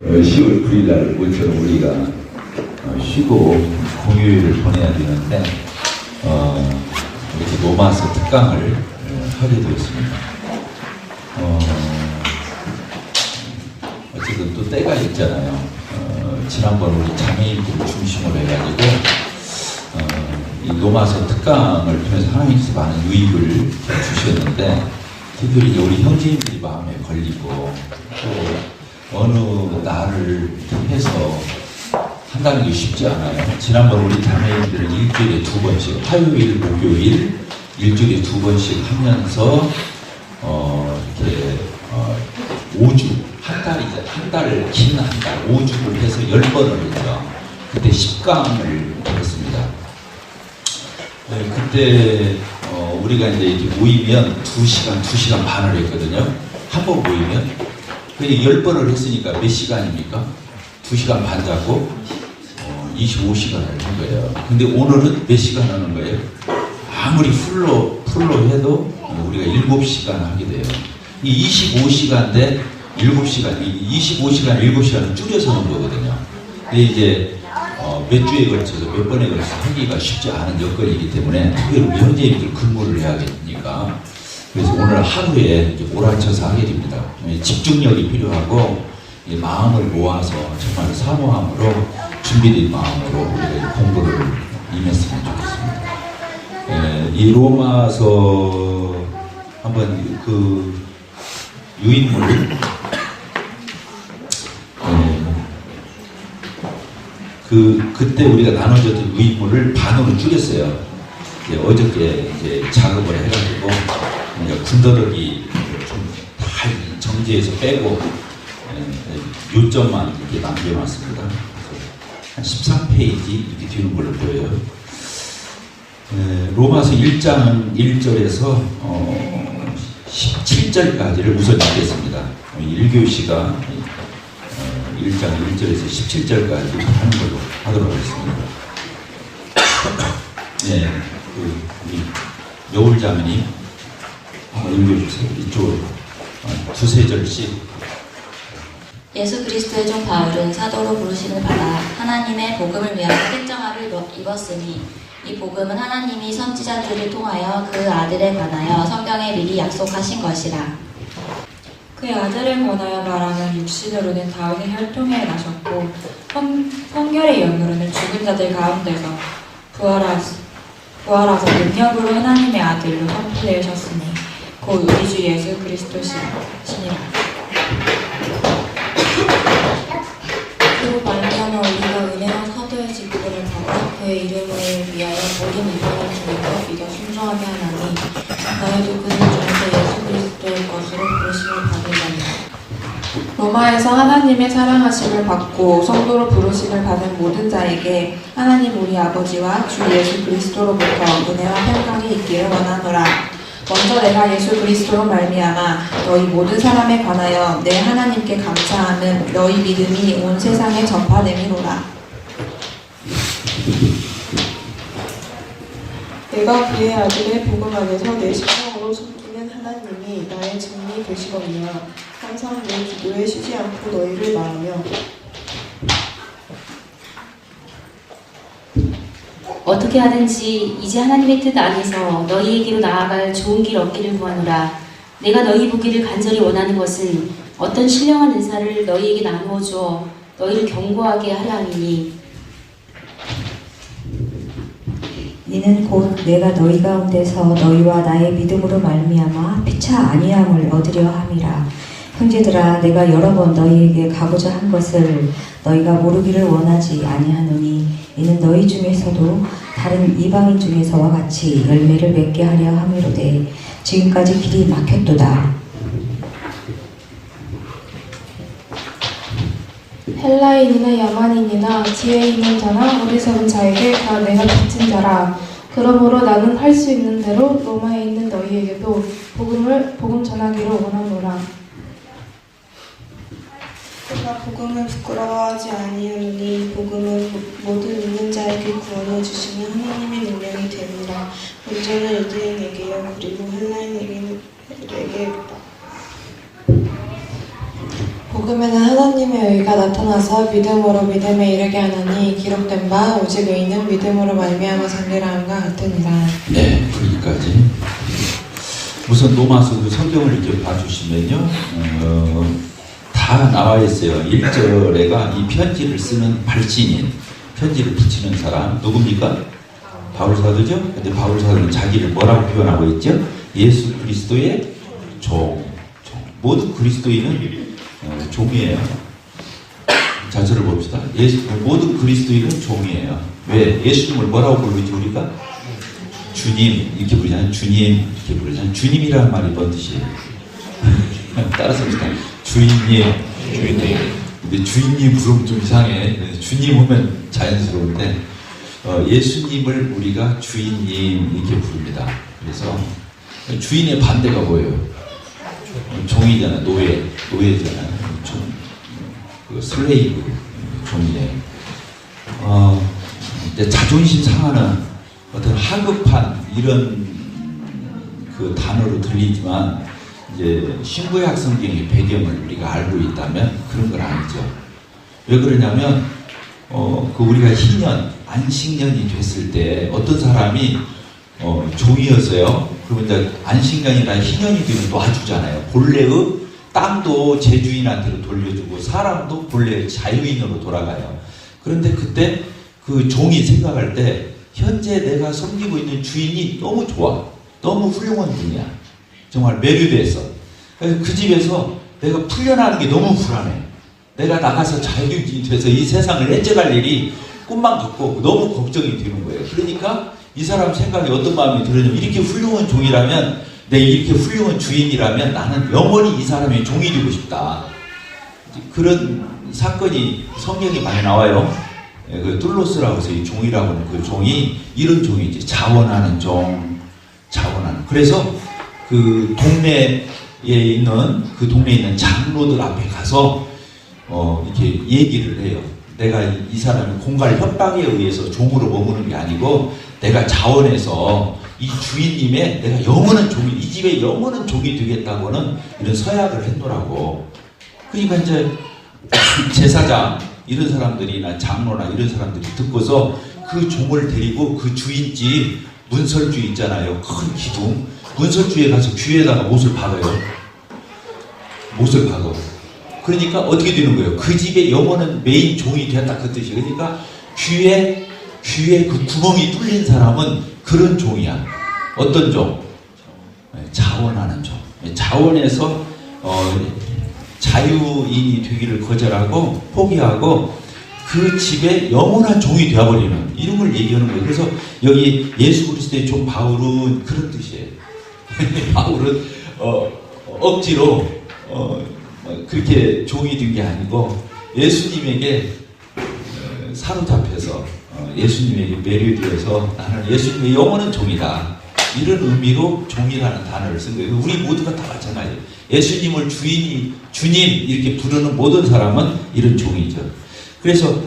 10월 9일 날 모처럼 우리가 쉬고 공휴일을 보내야 되는데 이렇게 로마서 특강을 하게 되었습니다. 어쨌든 또 때가 있잖아요. 지난번 우리 자매님들 중심으로 해가지고 이 로마서 특강을 통해서 하나님께서 많은 유익을 주셨는데 특별히 이제 우리 형제님들이 마음에 걸리고 또 어느 날을 해서 한다는 게 쉽지 않아요. 지난번 우리 자매님들은 일주일에 2번씩, 화요일, 목요일 일주일에 2번씩 하면서 이렇게 5주, 한 달을 긴 한 달, 5주를 해서 10번을 했죠. 그때 10강을 했습니다. 네, 그때 우리가 이제 모이면 2시간 반을 했거든요. 한 번 모이면. 근데 10번을 했으니까 몇 시간입니까? 2시간 반 잡고 25시간을 한 거예요. 근데 오늘은 몇 시간 하는 거예요? 아무리 풀로 해도 우리가 7시간 하게 돼요. 이 25시간 대 7시간, 25시간, 7시간을 줄여서 하는 거거든요. 근데 이제 몇 주에 걸쳐서 몇 번에 걸쳐서 하기가 쉽지 않은 여건이기 때문에 특별히 우리 형제님들 근무를 해야겠으니까 그래서 오늘 하루에 이제 몰아쳐서 하게 됩니다. 집중력이 필요하고 마음을 모아서 정말 사모함으로 준비된 마음으로 우리가 공부를 임했으면 좋겠습니다. 이 로마서 한번 그 유인물을 그때 우리가 나눠줬던 유인물을 반으로 줄였어요. 어저께 이제 작업을 해가지고 군더더기 좀 다 정지해서 빼고 요점만 이렇게 남겨놨습니다. 한 13페이지 이렇게 되는 걸로 보여요. 로마서 1장 1절에서 17절까지를 우선 읽겠습니다. 1교시가 1장 1절에서 17절까지 하는 걸로 하도록 하겠습니다. 네, 우리 여울자매님 한번 읽어주세요. 이쪽으로 두세 절씩. 예수 그리스도의 종 바울은 사도로 부르심을 받아 하나님의 복음을 위하여 필정함을 입었으니 이 복음은 하나님이 선지자들을 통하여 그 아들에 관하여 성경에 미리 약속하신 것이라. 그의 아들에 관하여 말하는 육신으로는 다윗의 혈통에 나셨고 성결의 영으로는 죽은 자들 가운데서 부활하사 능력으로 하나님의 아들로 선포되셨으니 곧 우리 주 예수 그리스도시니라. 그로 말미암아 우리가 은혜와 사도의 직분을 받아 그의 이름을 위하여 모든 이방인 중에서 믿어 순종하게 하나니 너희도 그들 중에서 예수 그리스도의 것으로 부르심을 받으려니라. 로마에서 하나님의 사랑하심을 받고 성도로 부르심을 받은 모든 자에게 하나님 우리 아버지와 주 예수 그리스도로부터 은혜와 평강이 있기를 원하노라. 먼저 내가 예수 그리스도로 말미암아 너희 모든 사람에 관하여 내 하나님께 감사하는 너희 믿음이 온 세상에 전파됨이로라. 내가 그의 아들의 복음 안에서 내 심령으로 섬기는 하나님이 나의 증인이 되시거니와 항상 내 기도에 쉬지 않고 너희를 말하며 어떻게 하든지 이제 하나님의 뜻 안에서 너희에게로 나아갈 좋은 길 얻기를 구하노라. 내가 너희 보기를 간절히 원하는 것은 어떤 신령한 은사를 너희에게 나누어 주어 너희를 견고하게 하려 함이니 이는 곧 내가 너희 가운데서 너희와 나의 믿음으로 말미암아 피차 아니함을 얻으려 함이라. 형제들아, 내가 여러 번 너희에게 가고자 한 것을 너희가 모르기를 원하지 아니하노니 이는 너희 중에서도 다른 이방인 중에서와 같이 열매를 맺게 하려 함이로되 지금까지 길이 막혔도다. 헬라인이나 야만인이나 지혜 있는 자나 어리석은 자에게 다 내가 빚진 자라. 그러므로 나는 할 수 있는 대로 로마에 있는 너희에게도 복음 전하기를 원하노라. 내가 복음을 부끄러워하지 아니하노니 복음은 모든 믿는 자에게 구원을 주시는 하나님의 능력이 되니라. 먼저는 유대인에게요 그리고 헬라인에게로다. 복음에는 하나님의 의가 나타나서 믿음으로 믿음에 이르게 하나니 기록된 바 오직 의인은 믿음으로 말미암아 살리라 함과 같으니라. 네, 거기까지. 우선 로마서 그 성경을 이렇게 봐주시면요, 다 나와 있어요. 1절에가 이 편지를 쓰는 발신인, 편지를 붙이는 사람 누굽니까? 바울 사도죠. 근데 바울 사도는 자기를 뭐라고 표현하고 있죠? 예수 그리스도의 종. 모든 그리스도인은 종이에요. 자, 저를 봅시다. 모든 그리스도인은 종이에요. 왜? 예수님을 뭐라고 부르지 우리가? 주님 이렇게 부르잖아요. 주님 이렇게 부르잖아요. 주님이라는 말이 뭔 뜻이에요? 따라서 봅시다. 주인님. 근데 주인님 부르면 좀 이상해. 주님 하면 자연스러운데 예수님을 우리가 주인님 이렇게 부릅니다. 그래서 주인의 반대가 뭐예요? 종이잖아. 노예잖아요. 그 슬레이브 종이에 이제 자존심 상하는 어떤 하급한 이런 그 단어로 들리지만 이제 신구약 성경의 배경을 우리가 알고 있다면 그런 건 아니죠. 왜 그러냐면 그 우리가 희년 안식년이 됐을 때 어떤 사람이 종이었어요. 그러면 이제 안식년이나 희년이 되면 놔주잖아요. 본래의 땅도 제 주인한테로 돌려주고 사람도 본래 자유인으로 돌아가요. 그런데 그때 그 종이 생각할 때 현재 내가 섬기고 있는 주인이 너무 좋아. 너무 훌륭한 분이야. 정말 매료돼서. 그래서 그 집에서 내가 풀려나는 게 너무 불안해. 내가 나가서 자유인이 돼서 이 세상을 해쳐갈 일이 꿈만 같고 너무 걱정이 되는 거예요. 그러니까 이 사람 생각에 어떤 마음이 들었냐면 이렇게 훌륭한 종이라면 내 이렇게 훌륭한 주인이라면 나는 영원히 이 사람의 종이 되고 싶다. 그런 사건이 성경에 많이 나와요. 그 툴로스라고 해서 이 종이라고 하는 그 종이 이런 종이지. 자원하는 종, 자원하는. 그래서 그 동네에 있는 장로들 앞에 가서 이렇게 얘기를 해요. 내가 이 사람이 공갈 협박에 의해서 종으로 머무는 게 아니고 내가 자원해서 이 주인님의 내가 영원한 종이, 이 집의 영원한 종이 되겠다고는 이런 서약을 했더라고. 그러니까 이제 제사장 이런 사람들이나 장로나 이런 사람들이 듣고서 그 종을 데리고 그 주인집 문설주 있잖아요. 큰 기둥. 문설주에 가서 귀에다가 못을 박아요. 못을 박아. 그러니까 어떻게 되는 거예요? 그 집의 영원한 메인 종이 되었다 그 뜻이에요. 그러니까 귀에 그 구멍이 뚫린 사람은 그런 종이야. 어떤 종? 자원하는 종. 자원해서 자유인이 되기를 거절하고 포기하고 그 집의 영원한 종이 되어버리는 이런 걸 얘기하는 거예요. 그래서 여기 예수 그리스도의 종 바울은 그런 뜻이에요. 바울은 억지로 그렇게 종이 된 게 아니고 예수님에게 사로잡혀서 예수님에게 매료되어서 나는 예수님의 영원한 종이다. 이런 의미로 종이라는 단어를 쓴 거예요. 우리 모두가 다 마찬가지예요. 예수님을 주님 이렇게 부르는 모든 사람은 이런 종이죠. 그래서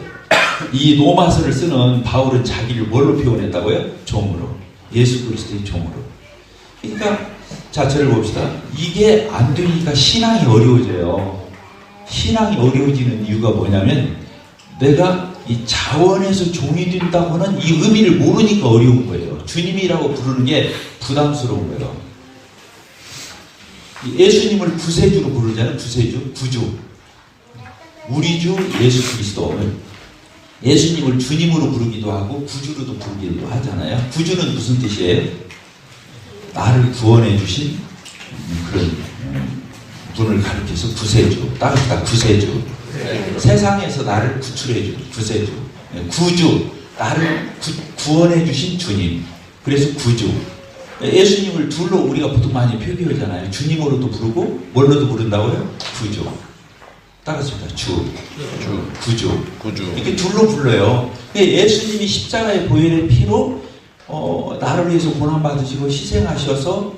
이 로마서를 쓰는 바울은 자기를 뭘로 표현했다고요? 종으로. 예수 그리스도의 종으로. 그러니까 자, 저를 봅시다. 이게 안 되니까 신앙이 어려워져요. 신앙이 어려워지는 이유가 뭐냐면 내가 이 자원에서 종이 된다고 하는 이 의미를 모르니까 어려운 거예요. 주님이라고 부르는 게 부담스러운 거예요. 예수님을 구세주로 부르잖아요. 구세주, 구주. 우리 주 예수 그리스도. 예수님을 주님으로 부르기도 하고 구주로도 부르기도 하잖아요. 구주는 무슨 뜻이에요? 나를 구원해 주신 그런 분을 가리켜서 구세주. 따뜻한 구세주. 세상에서 나를 구출해 준 구세주. 구주. 나를 구원해 주신 주님. 그래서 구주. 예수님을 둘로 우리가 보통 많이 표기하잖아요. 주님으로도 부르고 뭘로도 부른다고요? 구주. 따라습니다. 구주. 이렇게 둘로 불러요. 예수님이 십자가의 보혈의 피로 나를 위해서 고난받으시고 희생하셔서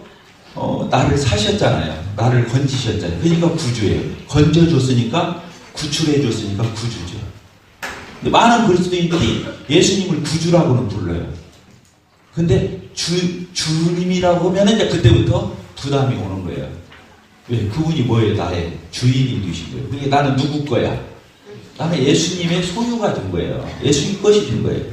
나를 사셨잖아요. 나를 건지셨잖아요. 그러니까 구주예요. 건져줬으니까 구출해줬으니까 구주죠. 근데 많은 그리스도인들이 예수님을 구주라고는 불러요. 근데 주님이라고 하면 이제 그때부터 부담이 오는 거예요. 왜? 그분이 뭐예요? 나의 주인이 되신 거예요. 그러니까 나는 누구 거야? 나는 예수님의 소유가 된 거예요. 예수님 것이 된 거예요.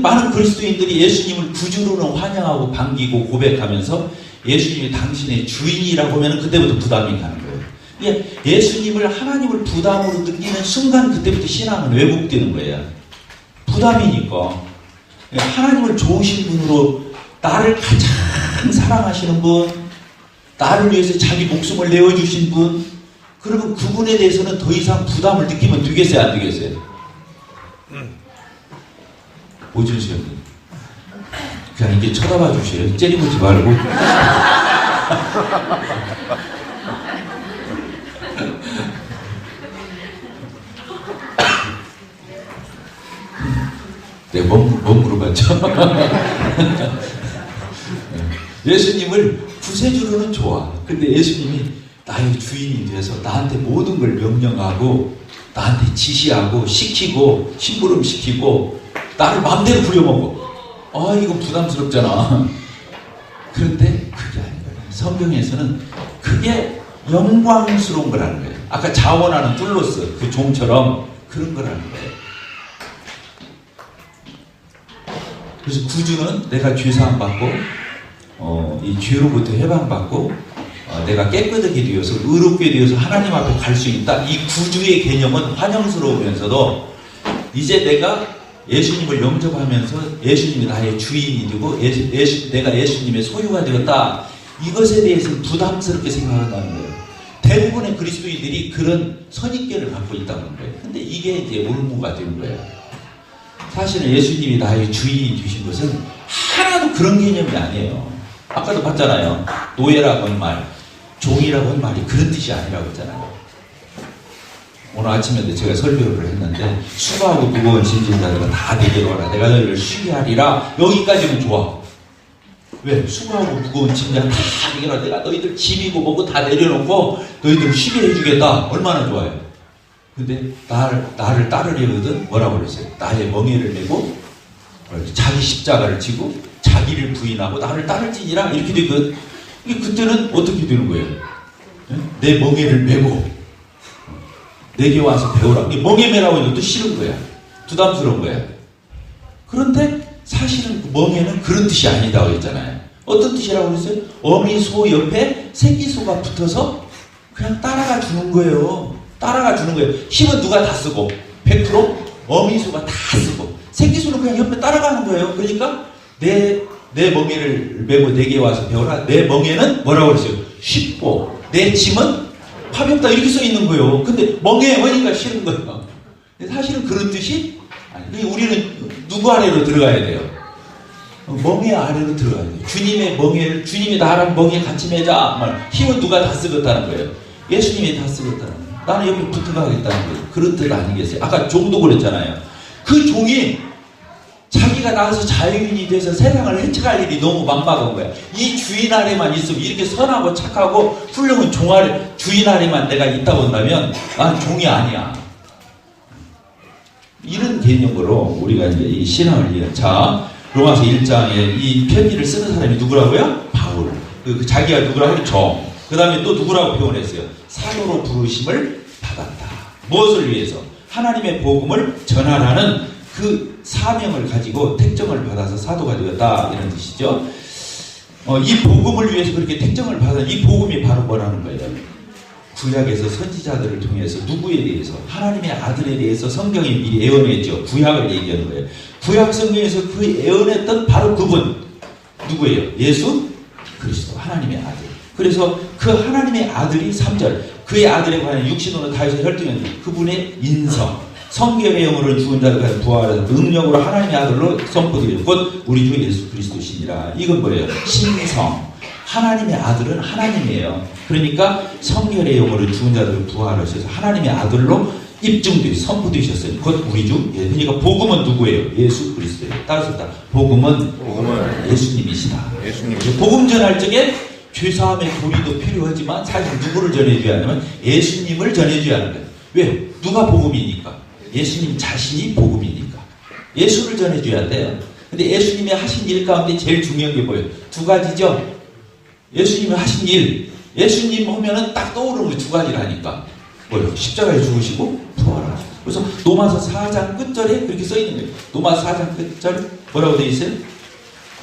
많은 그리스도인들이 예수님을 구주로는 환영하고 반기고 고백하면서 예수님이 당신의 주인이라고 하면 그때부터 부담이 가는 거예요. 예수님을 하나님을 부담으로 느끼는 순간 그때부터 신앙은 왜곡되는 거예요. 부담이니까. 하나님을 좋으신 분으로 나를 가장 사랑하시는 분, 나를 위해서 자기 목숨을 내어주신 분, 그러면 그분에 대해서는 더 이상 부담을 느끼면 되겠어요, 안 되겠어요? 오준수 형님, 그냥 이렇게 쳐다봐 주세요. 째려보지 말고. 네, 뭐 물어봤죠? 예수님을 구세주로는 좋아. 근데 예수님이 나의 주인이 돼서 나한테 모든 걸 명령하고 나한테 지시하고 시키고 심부름시키고 나를 마음대로 부려먹어. 아, 이거 부담스럽잖아. 그런데 그게 아닌 거예요. 성경에서는 그게 영광스러운 거라는 거예요. 아까 자원하는 뚫로스 그 종처럼 그런 거라는 거예요. 그래서 구주는 내가 죄사함 받고 이 죄로부터 해방받고 내가 깨끗하게 되어서 의롭게 되어서 하나님 앞에 갈 수 있다. 이 구주의 개념은 환영스러우면서도 이제 내가 예수님을 영접하면서 예수님이 나의 주인이 되고 내가 예수님의 소유가 되었다. 이것에 대해서 부담스럽게 생각한다는 거예요. 대부분의 그리스도인들이 그런 선입견을 갖고 있다는 거예요. 근데 이게 이제 올무가 되는 거예요. 사실은 예수님이 나의 주인이 되신 것은 하나도 그런 개념이 아니에요. 아까도 봤잖아요. 노예라고 하는 말, 종이라고 하는 말이 그런 뜻이 아니라고 했잖아요. 오늘 아침에도 제가 설교를 했는데 수고하고 무거운 짐진 자들아 다 내게로 와라. 내가 너희를 쉬게 하리라. 여기까지는 좋아. 왜? 수고하고 무거운 짐진 다 내게로 와라. 내가 너희들 짐이고 뭐고 다 내려놓고 너희들을 쉬게 해주겠다. 얼마나 좋아요. 근데 나를 따르려거든 뭐라고 그랬어요? 나의 멍에를 메고 자기 십자가를 지고 자기를 부인하고 나를 따를지니라 이렇게 되거든. 그때는 어떻게 되는 거예요? 내 멍에를 메고 내게 와서 배우라. 멍에 메라고 하는 것도 싫은 거야. 부담스러운 거야. 그런데 사실은 그 멍에는 그런 뜻이 아니다고 했잖아요. 어떤 뜻이라고 그랬어요? 어미 소 옆에 새끼 소가 붙어서 그냥 따라가 주는 거예요. 따라가 주는 거예요. 힘은 누가 다 쓰고 100% 어미소가 다 쓰고 새끼소는 그냥 옆에 따라가는 거예요. 그러니까 내 멍에를 메고 내게 와서 배워라. 내 멍에는 뭐라고 그랬어요? 쉽고 내 짐은 가볍다 이렇게 써 있는 거예요. 근데 멍에 오니까 싫은 거예요. 사실은 그런 뜻이 아니. 우리는 누구 아래로 들어가야 돼요? 멍에 아래로 들어가야 돼요. 주님의 멍에를 주님이 나랑 멍에 같이 매자. 힘은 누가 다 쓰겠다는 거예요? 예수님이 다 쓰겠다는 거예요. 나는 여기 붙어가겠다는 거예요. 그런 뜻 아니겠어요? 아까 종도 그랬잖아요. 그 종이 자기가 나가서 자유인이 돼서 세상을 헤쳐갈 일이 너무 막막한 거야. 이 주인 아래만 있으면 이렇게 선하고 착하고 훌륭한 종 아래, 주인 아래만 내가 있다 본다면 난 종이 아니야. 이런 개념으로 우리가 이제 이 신앙을 이해해요. 자, 로마서 1장에 이 편지를 쓰는 사람이 누구라고요? 바울. 자기가 누구라고? 종. 그 다음에 또 누구라고 표현했어요? 사도로 부르심을 받았다. 무엇을 위해서? 하나님의 복음을 전하라는 그 사명을 가지고 택정을 받아서 사도가 되었다. 이런 뜻이죠. 이 복음을 위해서 그렇게 택정을 받은 이 복음이 바로 뭐라는 거예요? 구약에서 선지자들을 통해서 누구에 대해서? 하나님의 아들에 대해서 성경이 미리 예언했죠. 구약을 얘기하는 거예요. 구약 성경에서 그 예언했던 바로 그분 누구예요? 예수 그리스도 하나님의 아들. 그래서 그 하나님의 아들이 3절 그의 아들에 관한 육신으로 다해서 혈통한 그분의 인성 성결의 영으로 죽은 자를 부활해서 능력으로 하나님의 아들로 선포되고 곧 우리 주 예수 그리스도시니라. 이건 뭐예요? 신성. 하나님의 아들은 하나님이에요. 그러니까 성결의 영으로 죽은 자들을 부활하셔서 하나님의 아들로 입증되셔서 선포되셨어요. 곧 우리 주. 그러니까 복음은 누구예요? 예수 그리스도예요. 따라서 복음은 예수님이시다. 복음 전할 적에 죄사함의 도리도 필요하지만 사실 누구를 전해줘야 하냐면 예수님을 전해줘야 하는 거예요. 왜? 누가 복음이니까? 예수님 자신이 복음이니까. 예수를 전해줘야 돼요. 근데 예수님이 하신 일 가운데 제일 중요한 게 뭐예요? 두 가지죠? 예수님이 하신 일, 예수님 하면은 딱 떠오르는 게 두 가지라니까. 뭐요? 십자가에 죽으시고 부활하시고. 그래서 로마서 4장 끝절에 그렇게 써 있는 거예요. 로마서 4장 끝절 뭐라고 되어 있어요?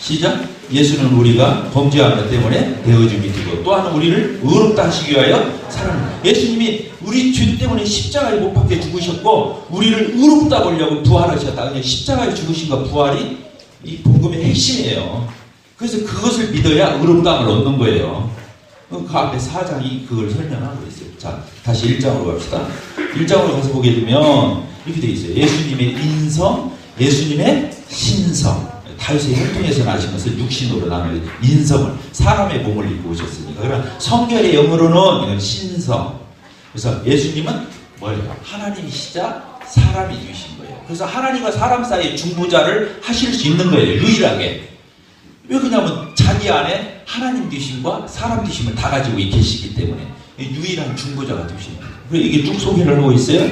시작. 예수는 우리가 범죄한 것 때문에 되어짐이 되고 또한 우리를 의롭다 하시기 위하여 사랑. 예수님이 우리 죄 때문에 십자가에 못 박혀 죽으셨고 우리를 의롭다 보려고 부활하셨다. 그냥 십자가에 죽으신과 부활이 이 복음의 핵심이에요. 그래서 그것을 믿어야 의롭다함을 얻는 거예요. 그 앞에 4장이 그걸 설명하고 있어요. 자, 다시 1장으로 갑시다. 1장으로 가서 보게 되면 이렇게 되어 있어요. 예수님의 인성, 예수님의 신성. 다윗의 혈통에서 나신 것을 육신으로 나누는 인성을, 사람의 몸을 입고 오셨으니까. 그러나 성결의 영으로는 이건 신성. 그래서 예수님은 뭐예요? 하나님이시자 사람이 되신 거예요. 그래서 하나님과 사람 사이의 중보자를 하실 수 있는 거예요. 유일하게. 왜 그러냐면 자기 안에 하나님 되심과 사람 되심을 다 가지고 계시기 때문에 유일한 중보자가 되시는 거예요. 그래서 이게 쭉 소개를 하고 있어요.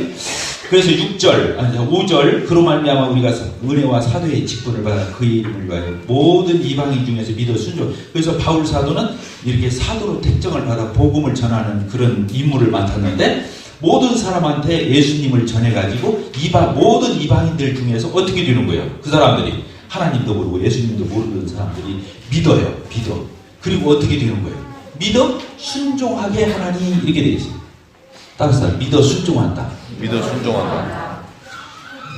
그래서 6절, 아니 5절, 그로 말미암아 우리가 은혜와 사도의 직분을 받아 그의 이름을 위하여 모든 이방인 중에서 믿어 순종. 그래서 바울 사도는 이렇게 사도로 택정을 받아 복음을 전하는 그런 임무를 맡았는데 모든 사람한테 예수님을 전해가지고 모든 이방인들 중에서 어떻게 되는 거예요? 그 사람들이 하나님도 모르고 예수님도 모르는 사람들이 믿어요. 믿어. 그리고 어떻게 되는 거예요? 믿어 순종하게 하나니 이렇게 되어 있어요. 따라서 믿어 순종한다. 믿어 순종한다.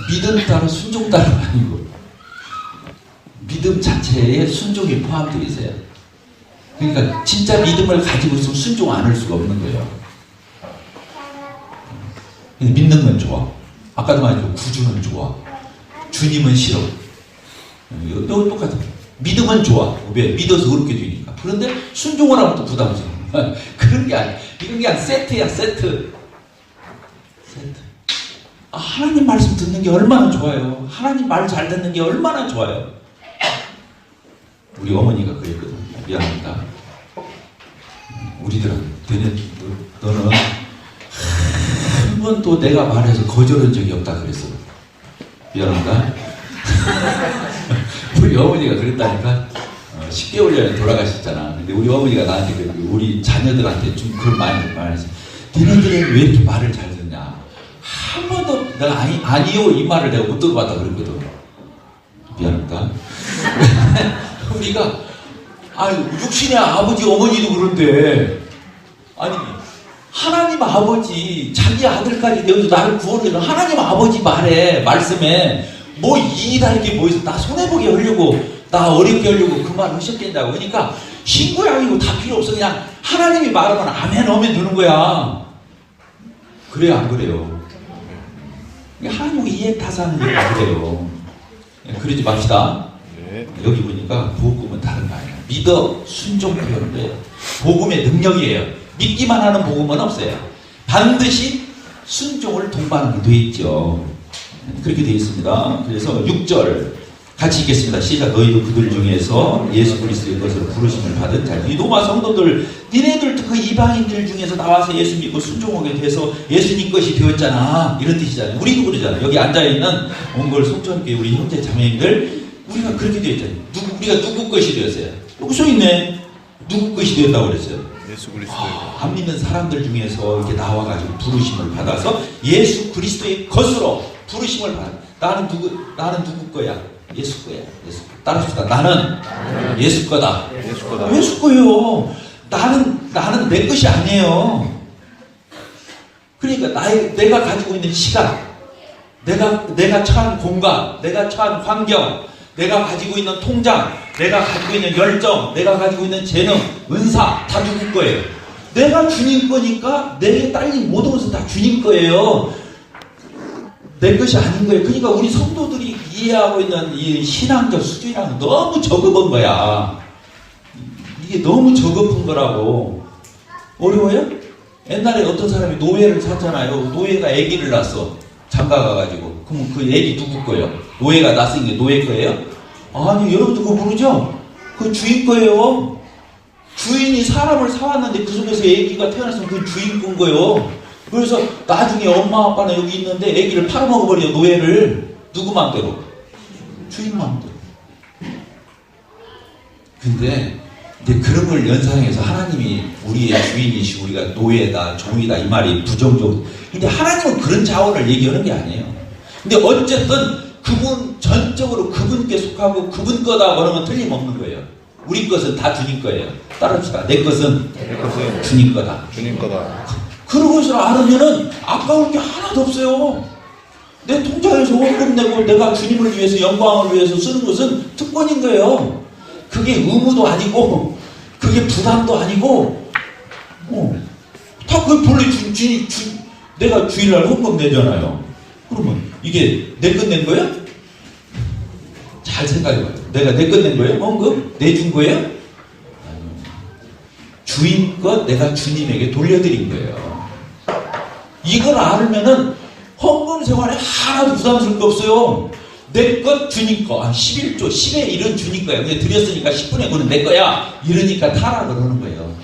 믿음 따라 순종 따라 아니고 믿음 자체에 순종이 포함되어 있어요. 그러니까 진짜 믿음을 가지고 있으면 순종 안 할 수가 없는 거예요. 믿는 건 좋아. 아까도 말했죠. 구주는 좋아. 주님은 싫어. 이거 똑같아. 믿음은 좋아. 왜? 믿어서 그렇게 되니까. 그런데 순종을 하면 또 부담스러워. 그런 게 아니야. 이런 게 세트야, 세트. 아, 하나님 말씀 듣는 게 얼마나 좋아요. 하나님 말 잘 듣는 게 얼마나 좋아요. 우리 어머니가 그랬거든. 미안합니다. 우리들한테 너는 한 번도 내가 말해서 거절한 적이 없다 그랬어. 미안합니다. 우리 어머니가 그랬다니까. 10개월 전에 돌아가셨잖아. 근데 우리 어머니가 나한테 우리 자녀들한테 좀 그런 말했어. 너네들은 왜 이렇게 말을 잘 듣냐. 한 번도 내가 아니요 이 말을 내가 못 들어봤다 그랬거든. 미안합니다. 우리가 육신의 아버지 어머니도 그런데 아니 하나님 아버지 자기 아들까지 여기서 나를 구원해서 하나님 아버지 말씀에 뭐 이다르게 뭐 있어. 나 손해보게 하려고 나 어렵게 하려고 그 말 하셨겠다고. 그러니까 신고야 이거 다 필요 없어. 그냥 하나님이 말하면 아멘 하면 되는 거야. 그래요 안 그래요? 하나님 이해타산은 안 그래요. 그러지 맙시다. 네. 여기 보니까 복음은 다른 거 아니야. 믿어 순종 표현돼요. 복음의 능력이에요. 믿기만 하는 복음은 없어요. 반드시 순종을 동반하게 돼 있죠. 그렇게 되어 있습니다. 그래서 6절 같이 읽겠습니다. 시작. 너희도 그들 중에서 예수 그리스도의 것으로 부르심을 받은 자. 이 로마 성도들, 니네들 그 이방인들 중에서 나와서 예수 믿고 순종하게 돼서 예수님 것이 되었잖아. 이런 뜻이잖아요. 우리도 그러잖아요. 여기 앉아있는 옹골 송천교회 우리 형제 자매님들 우리가 그렇게 되었잖아요. 우리가 누구 것이 되었어요? 여기 써있네. 누구 것이 되었다고 그랬어요? 예수 그리스도의 안 믿는 사람들 중에서 이렇게 나와가지고 부르심을 받아서 예수 그리스도의 것으로 부르심을 받아. 나는 누구 거야? 예수 거야. 예수. 따라합시다. 나는 예수 거다. 예수 거다. 예수 거예요. 나는 내 것이 아니에요. 그러니까 내가 가지고 있는 시간, 내가 처한 공간, 내가 처한 환경, 내가 가지고 있는 통장, 내가 가지고 있는 열정, 내가 가지고 있는 재능, 은사 다 누구 거예요? 내가 주님 거니까 내게 딸린 모든 것은 다 주님 거예요. 내 것이 아닌 거예요. 그러니까 우리 성도들이 이해하고 있는 이 신앙적 수준이랑 너무 저급한 거야. 이게 너무 저급한 거라고. 어려워요? 옛날에 어떤 사람이 노예를 샀잖아요. 노예가 아기를 낳았어. 장가 가가지고. 그럼 그 아기 누구 거예요? 노예가 낳았으니까 노예 거예요? 아니 여러분들 그거 모르죠? 그 주인 거예요. 주인이 사람을 사왔는데 그 속에서 아기가 태어났으면 그 주인 건 거예요. 그래서 나중에 엄마 아빠는 여기 있는데 아기를 팔아먹어버려. 노예를. 누구 맘대로? 주인 맘대로. 근데 근데 그런 걸 연상해서 하나님이 우리의 주인이시고 우리가 노예다, 종이다 이 말이 부정적. 근데 하나님은 그런 자원을 얘기하는 게 아니에요. 근데 어쨌든 그분 전적으로 그분께 속하고 그분 거다 그러면 틀림없는 거예요. 우리 것은 다 주님 거예요. 따릅시다. 내 것은 주님 거다. 주님 거다. 그런 것을 알으면은 아까울 게 하나도 없어요. 내 통장에서 원금 내고 내가 주님을 위해서 영광을 위해서 쓰는 것은 특권인 거예요. 그게 의무도 아니고 그게 부담도 아니고 다 그게 본래 내가 주일날 헌금 내잖아요. 그러면 이게 내 것 낸 거예요? 잘 생각해봐요. 내가 내 것 낸 거예요? 헌금? 내준 거예요? 아니요. 주인 것 내가 주님에게 돌려드린 거예요. 이걸 알면은 헌금 생활에 하나도 부담스러울 거 없어요. 내 것 주님 거. 11조 10의 1은 주님 거야. 근데 드렸으니까 10분의 9는 내 거야. 이러니까 타라 그러는 거예요.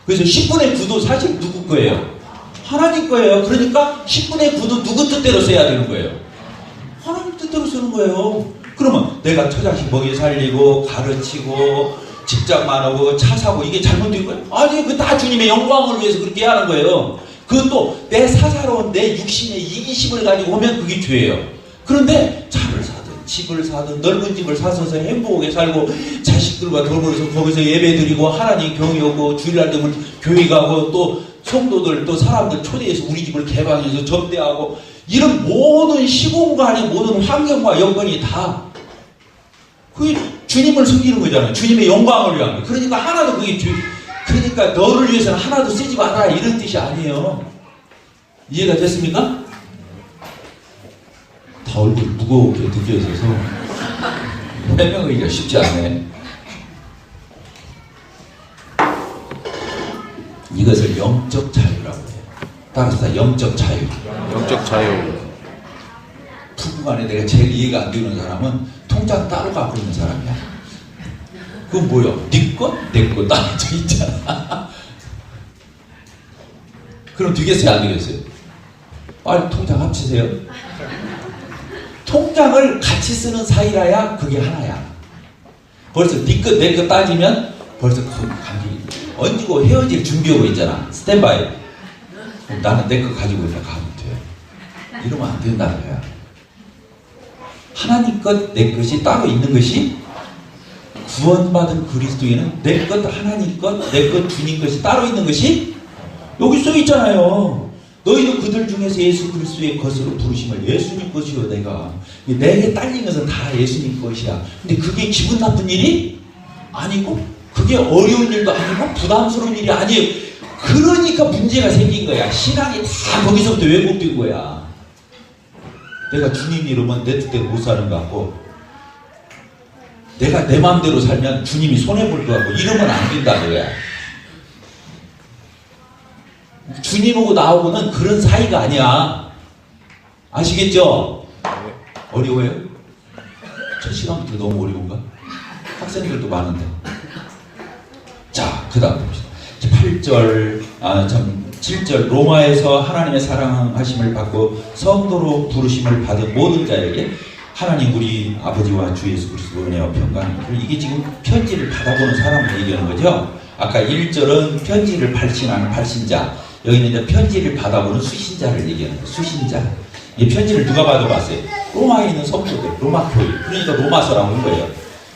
그래서 10분의 9도 사실 누구 거예요? 하나님 거예요. 그러니까 10분의 9도 누구 뜻대로 써야 되는 거예요? 하나님 뜻대로 쓰는 거예요. 그러면 내가 처자식 먹이 살리고 가르치고 직장만 하고 차 사고 이게 잘못된 거예요? 아니 그 다 주님의 영광을 위해서 그렇게 하는 거예요. 그것도 내 사사로운 내 육신의 이기심을 가지고 오면 그게 죄예요. 그런데 차를 사든 집을 사든 넓은 집을 사서서 행복하게 살고 자식들과 더불어서 거기서 예배드리고 하나님 경외하고 주일날 되면 교회 가고 또 성도들 또 사람들 초대해서 우리 집을 개방해서 접대하고 이런 모든 시공간의 모든 환경과 여건이 다 그게 주님을 섬기는 거잖아요. 주님의 영광을 위한 거. 그러니까 하나도 그게 그러니까 너를 위해서는 하나도 쓰지 마라 이런 뜻이 아니에요. 이해가 됐습니까? 다 얼굴 무겁게 느껴져서 해명하기가 쉽지 않네. 이것을 영적 자유라고 해요. 따라서 영적 자유. 영적 자유. 부부간에 내가 제일 이해가 안 되는 사람은 통장 따로 갖고 있는 사람이야. 그건 뭐야? 네 것? 내 것 따져 있잖아. 그럼 되겠어요? 안 되겠어요? 빨리 통장 합치세요. 통장을 같이 쓰는 사이라야 그게 하나야. 벌써 네 것, 내 것 따지면 벌써 그 관계 얹고 헤어질 준비하고 있잖아. 스탠바이. 그럼 나는 내 것 가지고 있다 가면 돼. 이러면 안 된다는 거야. 하나님 것, 내 것이 따로 있는 것이 구원받은 그리스도인은 내 것, 하나님 것, 내 것, 주님 것이 따로 있는 것이 여기 써 있잖아요. 너희도 그들 중에서 예수 그리스도의 것으로 부르심을 예수님 것이요 내게 딸린 것은 다 예수님 것이야. 근데 그게 기분 나쁜 일이 아니고 그게 어려운 일도 아니고 부담스러운 일이 아니에요. 그러니까 문제가 생긴 거야. 신앙이 다 거기서부터 왜곡된 거야. 내가 주님 이름은 내 뜻대로 못 사는 것 같고 내가 내 마음대로 살면 주님이 손해볼 것 같고 이러면 안 된다는 거야. 주님하고 나하고는 그런 사이가 아니야. 아시겠죠? 어려워요? 첫 시간부터 너무 어려운가? 학생들도 많은데. 자, 그 다음 봅시다. 7절 로마에서 하나님의 사랑하심을 받고 성도로 부르심을 받은 모든 자에게 하나님 우리 아버지와 주 예수 그리스도 은혜와 평강. 이게 지금 편지를 받아보는 사람을 얘기하는 거죠. 아까 1절은 편지를 발신하는 발신자, 여기는 이제 편지를 받아보는 수신자를 얘기하는 거예요. 수신자. 이 편지를 누가 받아봤어요? 로마에 있는 성도들, 로마 교회. 그러니까 로마서라고 한 거예요.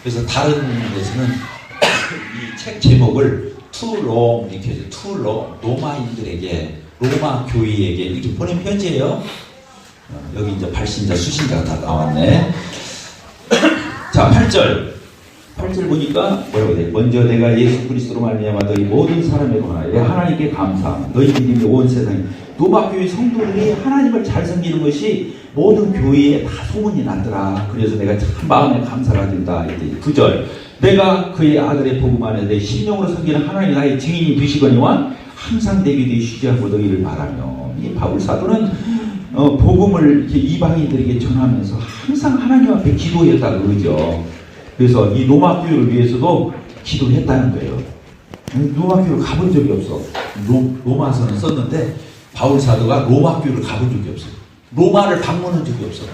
그래서 다른 데서는 이 책 제목을 To Rome 이렇게 해서 To Rome, 로마인들에게, 로마 교회에게 이렇게 보낸 편지예요. 여기 이제 발신자, 수신자가 다 나왔네. 자, 8절 보니까 뭐라고 돼요? 먼저 내가 예수 그리스도로 말미암아 너희 모든 사람에 관하여 하나님께 감사함. 너희 믿음이 온 세상에 로마 교회 성도들이 하나님을 잘 섬기는 것이 모든 교회에 다 소문이 났더라. 그래서 내가 참 마음에 감사가 된다. 9절 내가 그의 아들의 복음 안에 내 심령으로 섬기는 하나님 나의 증인이 되시거니와 항상 내게 되시지 않고 너희를 바라며. 이 바울 사도는 복음을 이렇게 이방인들에게 전하면서 항상 하나님 앞에 기도했다고 그러죠. 그래서 이 로마 교회를 위해서도 기도했다는 거예요. 로마 교회를 가본 적이 없어. 로마서는 썼는데 바울 사도가 로마 교회를 가본 적이 없어요. 로마를 방문한 적이 없어.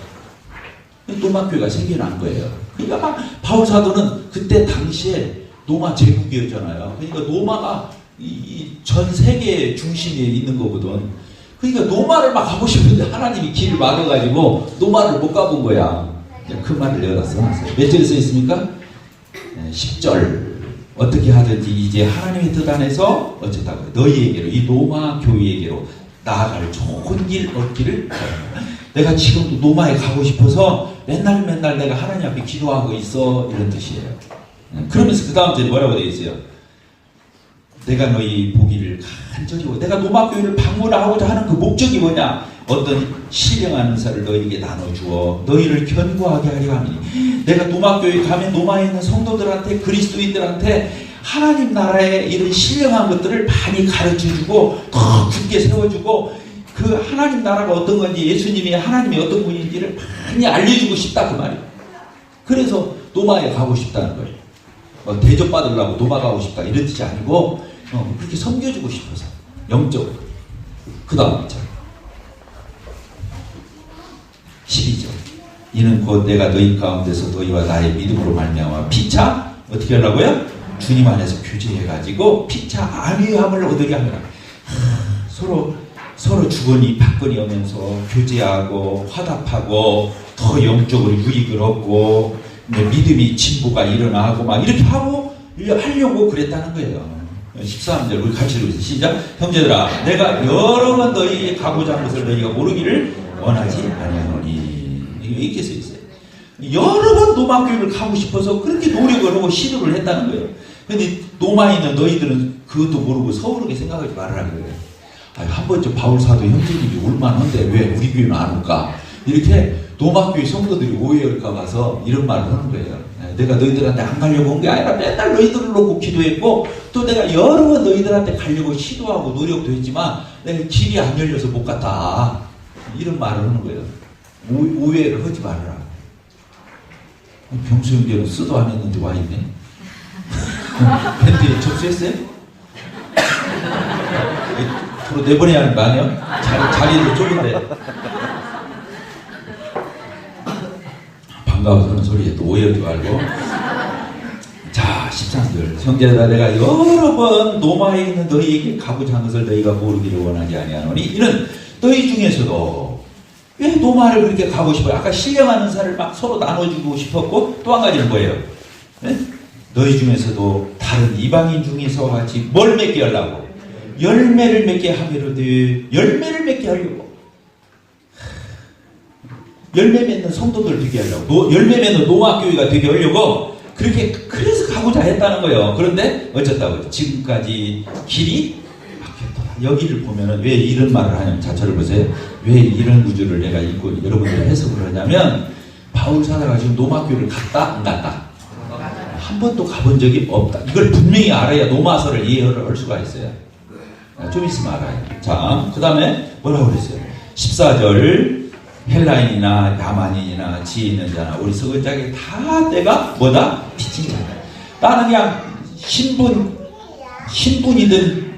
로마 교회가 생겨난 거예요. 그러니까 바울 사도는 그때 당시에 노마 제국이었잖아요. 그러니까 노마가 전 세계 중심에 있는 거거든. 그러니까 노마를 막 가고 싶은데 하나님이 길을 막아가지고 노마를 못 가본 거야. 그 말을 여기다 써놨어요. 몇 절에 써 있습니까? 10절. 어떻게 하든지 이제 하나님의 뜻 안에서 어쨌다고 너희에게로, 이 노마 교회에게로 나아갈 좋은 길 얻기를 바랍니다. 내가 지금도 노마에 가고 싶어서 맨날 내가 하나님 앞에 기도하고 있어, 이런 뜻이에요. 그러면서 그 다음 절에 뭐라고 되어 있어요? 내가 너희 보기를 간절히, 내가 노마 교회를 방문하고자 하는 그 목적이 뭐냐? 어떤 신령한 은사를 너희에게 나눠주어 너희를 견고하게 하려 함이니, 내가 노마 교회 가면 노마에 있는 성도들한테, 그리스도인들한테 하나님 나라의 이런 신령한 것들을 많이 가르쳐주고 더 굳게 세워주고, 그 하나님 나라가 어떤 건지, 예수님이 하나님이 어떤 분인지를 많이 알려주고 싶다, 그 말이에요. 그래서 노마에 가고 싶다는 거예요. 대접받으려고 노마 가고 싶다, 이런 뜻이 아니고 그렇게 섬겨주고 싶어서, 영적으로. 그 다음 절 12절. 이는 곧 내가 너희 가운데서 너희와 나의 믿음으로 말미암아 피차 어떻게 하려고요? 주님 안에서 교제해가지고 피차 안위함을 얻으려 함이라. 서로 주거니 받거니 하면서 교제하고 화답하고 더 영적으로 유익을 얻고 믿음이 진보가 일어나고 막 이렇게 하려고 그랬다는 거예요. 13절 우리 같이 읽어보세요. 시작. 형제들아, 내가 여러 번 너희에게 가고자 하는 것을 너희가 모르기를 원하지 아니하노니. 이렇게 써 있어요. 여러 번 노마 교회를 가고 싶어서 그렇게 노력을 하고 시도를 했다는 거예요. 근데 노마에 있는 너희들은 그것도 모르고 서운하게 생각하지 말아라 그래요. 한 번쯤 바울 사도 형제님이 올만한데 왜 우리 교회는 안 올까? 이렇게 노마 교회 성도들이 오해할까 봐서 이런 말을 하는 거예요. 내가 너희들한테 안 가려고 온 게 아니라 맨날 너희들을 놓고 기도했고, 또 내가 여러 번 너희들한테 가려고 시도하고 노력도 했지만 내가 길이 안 열려서 못 갔다, 이런 말을 하는 거예요. 오해를 하지 말아라. 병수 형제는 쓰도 안 했는데 와 있네. 밴드에 접수했어요? 서로 내보내야 하는 거 아니야? 자리도 좁은데. 반가워서 하는 소리에 또 오해하지 말고. 자, 13절. 형제들아, 내가 여러 번 노마에 있는 너희에게 가고자 한 것을 너희가 모르기를 원하지 아니하노니, 이는 너희 중에서도 왜 노마를 그렇게 가고 싶어요? 아까 신령한 은사를 막 서로 나눠주고 싶었고, 또 한 가지는 뭐예요? 네? 너희 중에서도 다른 이방인 중에서 같이 뭘 맺게 하려고? 열매를 맺게 하기로되, 열매를 맺게 하려고. 열매 맺는 성도들 되게 하려고, 열매 맺는 노마 교회가 되게 하려고 그래서 가고자 했다는 거예요. 그런데 어쨌다고 지금까지 길이 막혔다. 여기를 보면은 왜 이런 말을 하냐면, 자처를 보세요. 왜 이런 구절을 내가 읽고 여러분들 해석을 하냐면, 바울 사도가 지금 노마 교회를 갔다 안 갔다? 한 번도 가본 적이 없다. 이걸 분명히 알아야 노마서를 이해를 할 수가 있어요. 좀 있으면 알아요. 자, 그 다음에 뭐라고 그랬어요? 14절. 헬라인이나 야만인이나 지혜 있는 자나 우리 석은 자에게 다 내가 뭐다? 빚진 자다. 나는 그냥 신분이든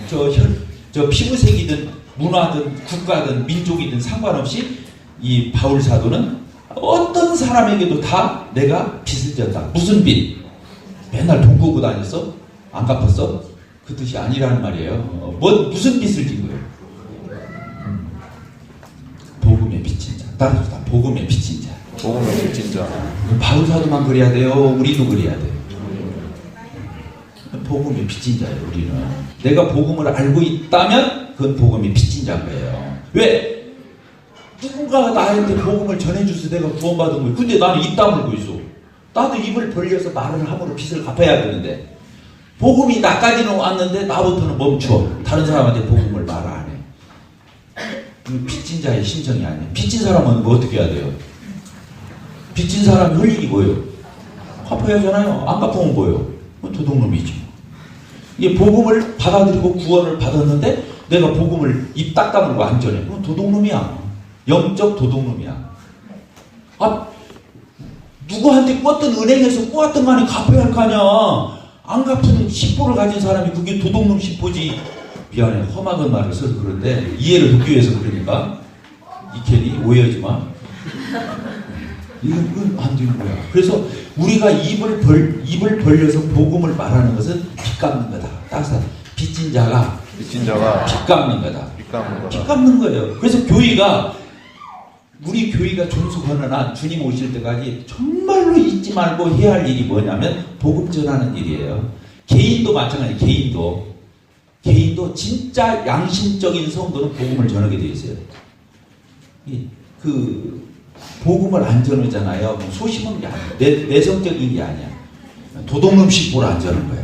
저 피부색이든 문화든 국가든 민족이든 상관없이 이 바울 사도는 어떤 사람에게도 다 내가 빚을 졌다. 무슨 빚? 맨날 돈 끄고 다녔어? 안 갚았어? 그 뜻이 아니라는 말이에요. 무슨 빚을 진 거예요? 복음의 빚진 자. 따라서 다 복음의 빚진 자. 복음의 빚진 자. 바울 사도만 그래야 돼요? 우리도 그래야 돼요? 복음의 빚진 자예요, 우리는. 내가 복음을 알고 있다면 그건 복음의 빚진 자인 거예요. 왜? 누군가가 나한테 복음을 전해줘서 내가 구원받은 거예요. 근데 나는 입 다물고 있어. 나도 입을 벌려서 말을 함으로 빚을 갚아야 되는데, 복음이 나까지는 왔는데 나부터는 멈춰. 다른 사람한테 복음을 말 안 해. 빚진 자의 심정이 아니에요. 빚진 사람은 뭐 어떻게 해야 돼요? 빚진 사람 할 일이 뭐예요? 갚아야 하잖아요. 안 갚으면 뭐예요? 그건 도둑놈이지. 이게 복음을 받아들이고 구원을 받았는데 내가 복음을 입 딱 다물고 안 전해. 그건 도둑놈이야. 영적 도둑놈이야. 누구한테 꿨던 은행에서 꼬았던 간에 갚아야 할 거 아니야. 안 갚은 심보를 가진 사람이 그게 도둑놈 심보지. 미안해, 험악한 말을 써서 그런데 이해를 돕기 위해서 그러니까 이케니 오해하지 마. 이건 안 되는 거야. 그래서 우리가 입을 벌려서 복음을 말하는 것은 빚 갚는 거다. 따라서 빚진 자가 빚진 자가 빚 갚는 거다. 빚 갚는 빚 거다. 갚는 거예요. 그래서 우리 교회가 존속하는 한 주님 오실 때까지 정말로 잊지 말고 해야 할 일이 뭐냐면 복음 전하는 일이에요. 개인도 마찬가지예요. 개인도 진짜 양심적인 성도는 복음을 전하게 돼 있어요. 복음을 안 전하잖아요. 소심한 게 아니야. 내성적인 게 아니야. 도둑놈식 뭘 안 전하는 거야.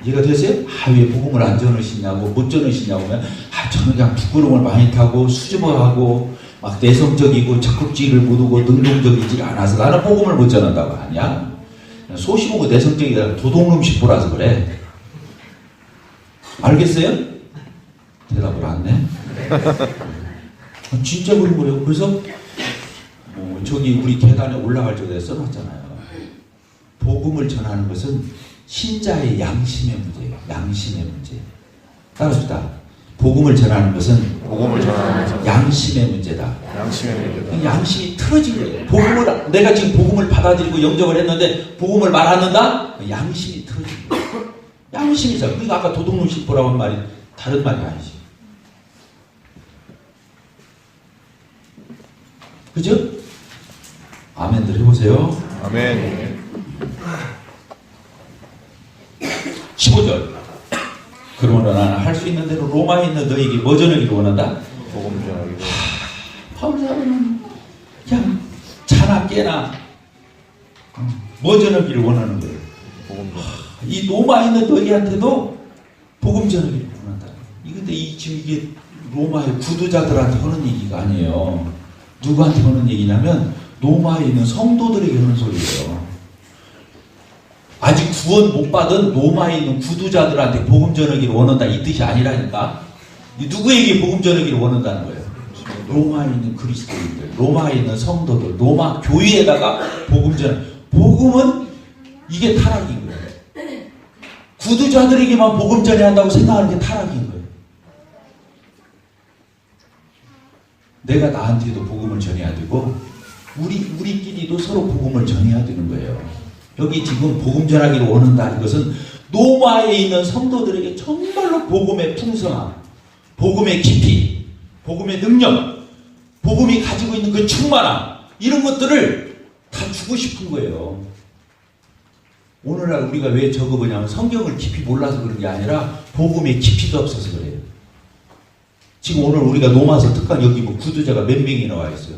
이해가 되세요? 왜 복음을 안 전하시냐고, 못 전하시냐고 하면, 저는 그냥 부끄러움을 많이 타고, 수줍어하고, 막 내성적이고, 적극지를 못하고, 능동적이지 않아서 나는 복음을 못 전한다고 하냐? 소심하고 내성적이다. 도둑놈식 보라서 그래. 알겠어요? 대답을 안 해? 진짜 그런 거예요. 그래서 저기 우리 계단에 올라갈 적에 써놨잖아요. 복음을 전하는 것은 신자의 양심의 문제예요. 양심의 문제. 따라합시다. 복음을 전하는 것은 양심의 문제다. 양심의 문제다. 양심이 틀어진 거예요. 내가 지금 복음을 받아들이고 영접을 했는데 복음을 말 안 한다? 양심이 틀어진 거예요. 양심이죠. 그러니까 아까 도둑놈식 보라고 한 말이 다른 말이 아니지. 그죠? 아멘들 해보세요. 아멘. 15절. 그러므로 나는 할 수 있는 대로 로마에 있는 너에게 뭐 전하기를 원한다? 복음 전하기를. 바울 사도는 그냥 자나 깨나 뭐 전하기를 원하는 거예요. 복음 전. 이 로마에 있는 너희한테도 복음 전하기를 원한다. 근데 지금 이게 로마의 구두자들한테 하는 얘기가 아니에요. 누구한테 하는 얘기냐면 로마에 있는 성도들에게 하는 소리예요. 아직 구원 못 받은 로마에 있는 구두자들한테 복음 전하기를 원한다 이 뜻이 아니라니까. 누구에게 복음 전하기를 원한다는 거예요? 로마에 있는 그리스도인들, 로마에 있는 성도들, 로마 교회에다가 복음 전. 복음은 이게 타락인 거예요. 구두자들에게만 복음 전해야 한다고 생각하는 게 타락인 거예요. 내가 나한테도 복음을 전해야 되고 우리끼리도 서로 복음을 전해야 되는 거예요. 여기 지금 복음 전하기를 원한다 이것은 로마에 있는 성도들에게 정말로 복음의 풍성함, 복음의 깊이, 복음의 능력, 복음이 가지고 있는 그 충만함 이런 것들을 다 주고 싶은 거예요. 오늘날 우리가 왜 저거 보냐면 성경을 깊이 몰라서 그런 게 아니라 복음의 깊이도 없어서 그래요. 지금 오늘 우리가 로마서 특강 여기 뭐 구두자가 몇 명이나 와 있어요?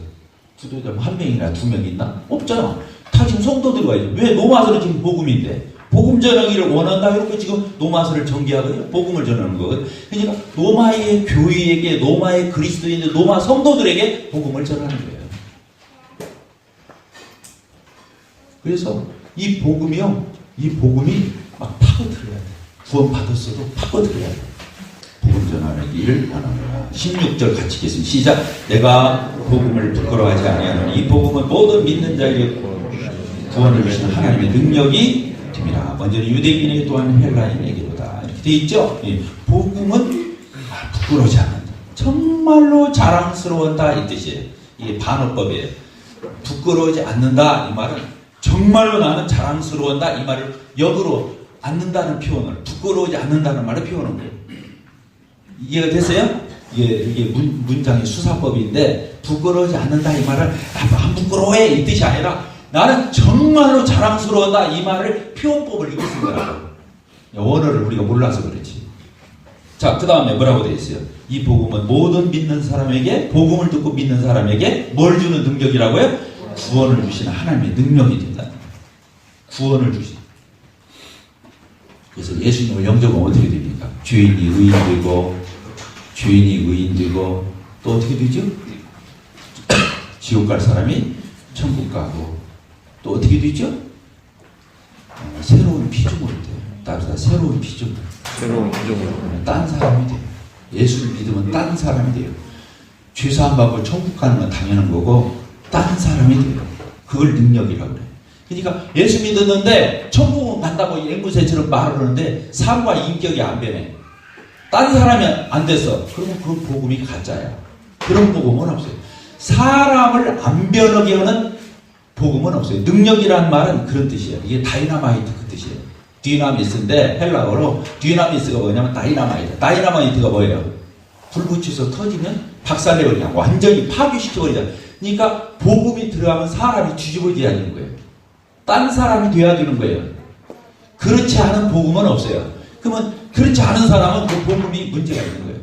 구두자 한 명이나 두 명 있나? 없잖아. 다 지금 성도들이 와 있어요. 왜 로마서는 지금 복음인데? 복음 전하기를 원한다 이렇게 지금 로마서를 전개하거든요. 복음을 전하는 거거든요. 그러니까 로마의 교회에게, 로마의 그리스도인들, 로마 성도들에게 복음을 전하는 거예요. 그래서 이 복음이 막 파고들어야 돼. 구원 받았어도 파고들어야 돼. 복음 전하는 일을 원합니다. 16절 같이 읽겠습니다. 시작. 내가 복음을 부끄러워하지 아니하노니 이 복음은 모든 믿는 자에게 구원을 주시는 하나님의 능력이 됨이라. 먼저는 유대인에게 또한 헬라인에게로다. 이렇게 돼 있죠. 복음은 부끄러워하지 않는다. 정말로 자랑스러웠다 이 뜻이에요. 이게 반어법이에요. 부끄러워하지 않는다 이 말은 정말로 나는 자랑스러웠다 이 말을 역으로 않는다는 표현을 부끄러워하지 않는다는 말을 표현한 거예요. 이해가 됐어요? 이게 문장의 수사법인데 부끄러워하지 않는다 이 말을 안 부끄러워해 이 뜻이 아니라 나는 정말로 자랑스러웠다 이 말을 표현법을 이렇게 쓴 거라고. 원어를 우리가 몰라서 그렇지. 자, 그 다음에 뭐라고 되어 있어요? 이 복음은 모든 믿는 사람에게 복음을 듣고 믿는 사람에게 뭘 주는 능력이라고요? 구원을 주시는 하나님의 능력이 된다. 구원을 주시는. 그래서 예수님을 영접하면 어떻게 됩니까? 죄인이 의인 되고 또 어떻게 되죠? 지옥 갈 사람이 천국 가고 또 어떻게 되죠? 새로운 피조물이 돼요. 따라서 새로운 피조물. 딴 사람이 돼요. 예수를 믿으면 딴 사람이 돼요. 죄사함 받고 천국 가는 건 당연한 거고 딴 사람이 돼요. 그걸 능력이라고 그래요. 그러니까 예수 믿었는데 천국 간다고 앵무새처럼 말을 하는데 삶과 인격이 안 변해. 딴 사람이 안 됐어. 그러면 그 복음이 가짜야. 그런 복음은 없어요. 사람을 안 변하게 하는 복음은 없어요. 능력이란 말은 그런 뜻이에요. 이게 다이나마이트 그 뜻이에요. 디나미스인데 헬라어로 디나미스가 뭐냐면 다이나마이트. 다이나마이트가 뭐예요? 불 붙여서 터지면 박살내버리냐, 완전히 파괴시켜버리자. 그러니까 복음이 들어가면 사람이 뒤집어져야 되는 거예요. 딴 사람이 돼야 되는 거예요. 그렇지 않은 복음은 없어요. 그러면 그렇지 않은 사람은 그 복음이 문제가 있는 거예요.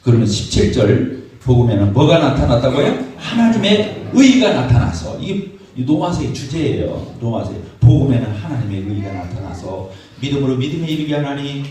그러면 17절 복음에는 뭐가 나타났다고요? 하나님의 의가 나타나서. 이게 로마서의 주제예요. 로마서의 복음에는 하나님의 의가 나타나서 믿음으로 믿음에 이르게 하나니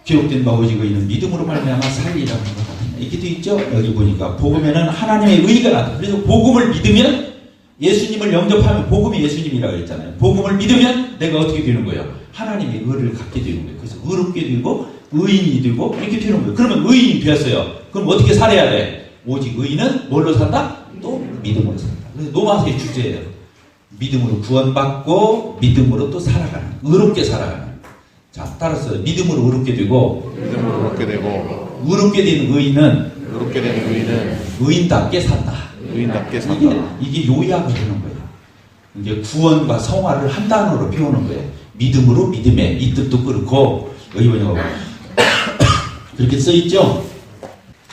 기록된 바 오직 의인은 믿음으로 말미암아 살리라는 것 같습니다. 이렇게 되어 있죠? 여기 보니까 복음에는 하나님의 의가 나타나. 그래서 복음을 믿으면 예수님을 영접하면 복음이 예수님이라고 했잖아요. 복음을 믿으면 내가 어떻게 되는 거예요? 하나님의 의를 갖게 되는 거예요. 그래서 의롭게 되고 의인이 되고 이렇게 되는 거예요. 그러면 의인이 되었어요. 그럼 어떻게 살아야 돼? 오직 의인은 뭘로 산다? 또 믿음으로 산다. 그래서 로마서의 주제예요. 믿음으로 구원받고 믿음으로 또 살아가는, 의롭게 살아가는. 자, 따라서 믿음으로 의롭게 되고 의롭게 되고 의롭게 된 의인은 의롭게 된 의인은 의인답게 산다. 의인답게 산다. 이게 요약을 하는 거예요. 이제 구원과 성화를 한 단어로 배우는 거예요. 믿음으로 믿음에, 이 뜻도 그렇고 여기 뭐냐고 그렇게 써 있죠.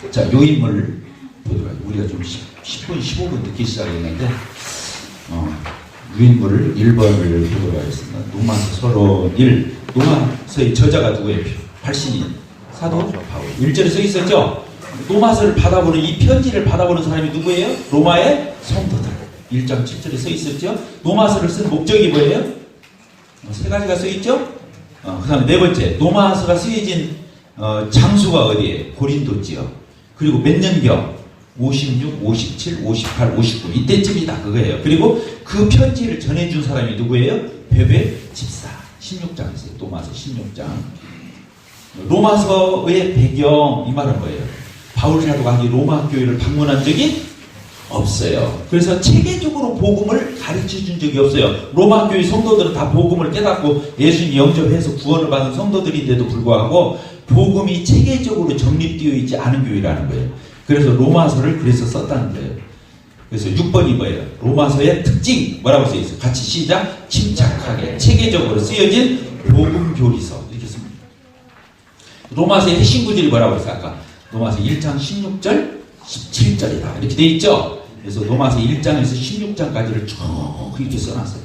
자, 요 인물 보도록 하죠. 우리가 좀 10분, 15분 늦게 시작했는데 요 인물을 1번을 보도록 하겠습니다. 로마서 서론 1. 로마서의 저자가 누구예요? 발신인 사도 바울. 1절에 써 있었죠. 로마서를 받아보는, 이 편지를 받아보는 사람이 누구예요? 로마의 성도들. 1장 7절에 써 있었죠. 로마서를 쓴 목적이 뭐예요? 세 가지가 써 있죠. 그 다음에 네 번째, 로마서가 쓰여진 장소가 어디예요? 고린도 지역. 그리고 몇 년경? 56, 57, 58, 59 이때쯤이다 그거예요. 그리고 그 편지를 전해준 사람이 누구예요? 베베 집사. 16장 있어요. 로마서 16장. 로마서의 배경, 이 말은 뭐예요? 바울 사도가 아직 로마 교회를 방문한 적이 없어요. 그래서 체계적으로 복음을 가르쳐준 적이 없어요. 로마 교회 성도들은 다 복음을 깨닫고 예수님 영접해서 구원을 받은 성도들인데도 불구하고 복음이 체계적으로 정립되어 있지 않은 교회라는 거예요. 그래서 로마서를 그래서 썼다는 거예요. 그래서 6번이 뭐예요? 로마서의 특징 뭐라고 써 있어요? 같이 시작. 침착하게 체계적으로 쓰여진 복음 교리서 이렇게 씁니다. 로마서의 핵심 구절이 뭐라고 했어요? 아까 로마서 1장 16절 17절이다 이렇게 돼 있죠. 그래서 로마서 1장에서 16장까지를 쭉 이렇게 써놨어요.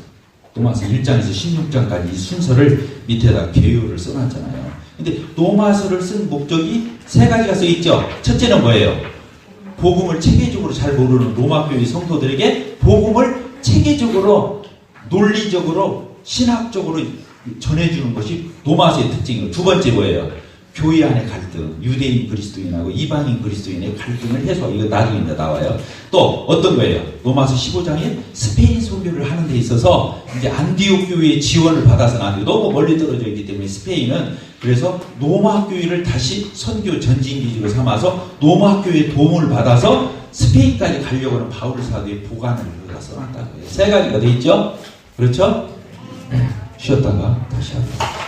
로마서 1장에서 16장까지 이 순서를 밑에다 개요를 써놨잖아요. 근데 로마서를 쓴 목적이 세 가지가 써 있죠. 첫째는 뭐예요? 복음을 체계적으로 잘 모르는 로마 교회 성도들에게 복음을 체계적으로 논리적으로 신학적으로 전해주는 것이 로마서의 특징이에요. 두 번째 뭐예요? 교회 안의 갈등, 유대인 그리스도인하고 이방인 그리스도인의 갈등을 해소. 이거 나중에 나와요. 또 어떤 거예요? 로마서 15장에 스페인 선교를 하는 데 있어서 이제 안디옥 교회의 지원을 받아서는 너무 멀리 떨어져 있기 때문에 스페인은 그래서 로마 교회를 다시 선교 전진 기지로 삼아서 로마 교회의 도움을 받아서 스페인까지 가려고 하는 바울 사도의 보관을 여기다 써놨다는 거예요. 세 가지가 돼 있죠? 그렇죠? 쉬었다가 다시 하고.